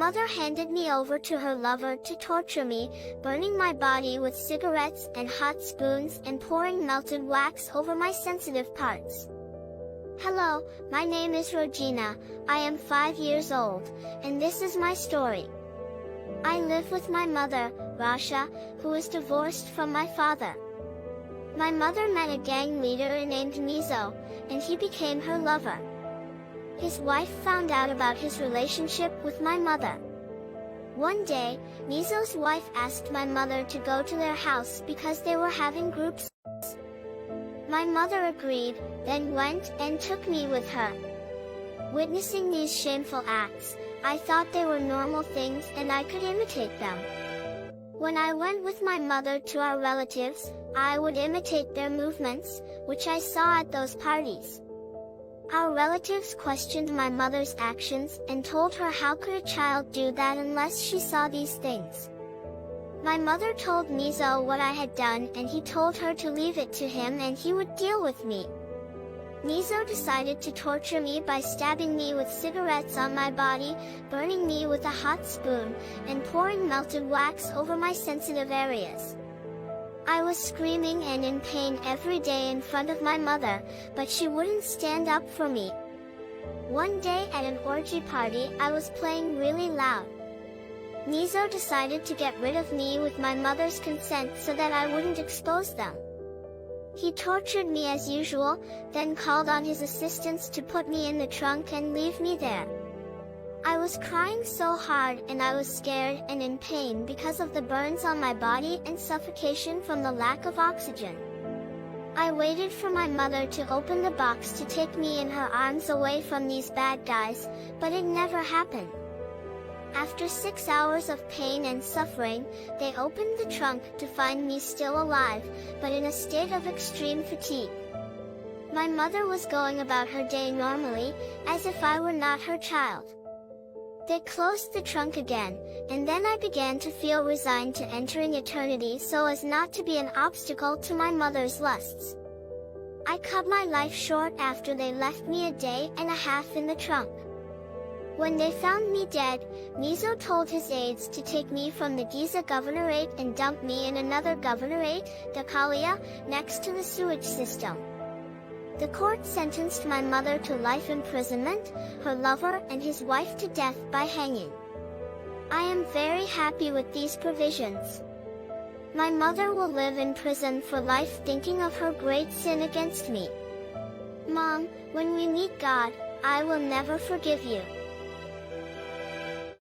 mother handed me over to her lover to torture me, burning my body with cigarettes and hot spoons and pouring melted wax over my sensitive parts. Hello, my name is Regina, I am 5 years old, and this is my story. I live with my mother, Rasha, who is divorced from my father. My mother met a gang leader named Mizo, and he became her lover. His wife found out about his relationship with my mother. One day, Mizo's wife asked my mother to go to their house because they were having group sex. My mother agreed, then went and took me with her. Witnessing these shameful acts, I thought they were normal things and I could imitate them. When I went with my mother to our relatives, I would imitate their movements, which I saw at those parties. Our relatives questioned my mother's actions and told her how could a child do that unless she saw these things. My mother told Mizo what I had done and he told her to leave it to him and he would deal with me. Mizo decided to torture me by stabbing me with cigarettes on my body, burning me with a hot spoon, and pouring melted wax over my sensitive areas. I was screaming and in pain every day in front of my mother, but she wouldn't stand up for me. One day at an orgy party I was playing really loud. Mizo decided to get rid of me with my mother's consent so that I wouldn't expose them. He tortured me as usual, then called on his assistants to put me in the trunk and leave me there. I was crying so hard and I was scared and in pain because of the burns on my body and suffocation from the lack of oxygen. I waited for my mother to open the box to take me in her arms away from these bad guys, but it never happened. After 6 hours of pain and suffering, they opened the trunk to find me still alive, but in a state of extreme fatigue. My mother was going about her day normally, as if I were not her child. They closed the trunk again, and then I began to feel resigned to entering eternity so as not to be an obstacle to my mother's lusts. I cut my life short after they left me a day and a half in the trunk. When they found me dead, Mizo told his aides to take me from the Giza governorate and dump me in another governorate, Dakalia, next to the sewage system. The court sentenced my mother to life imprisonment, her lover and his wife to death by hanging. I am very happy with these provisions. My mother will live in prison for life thinking of her great sin against me. Mom, when we meet God, I will never forgive you.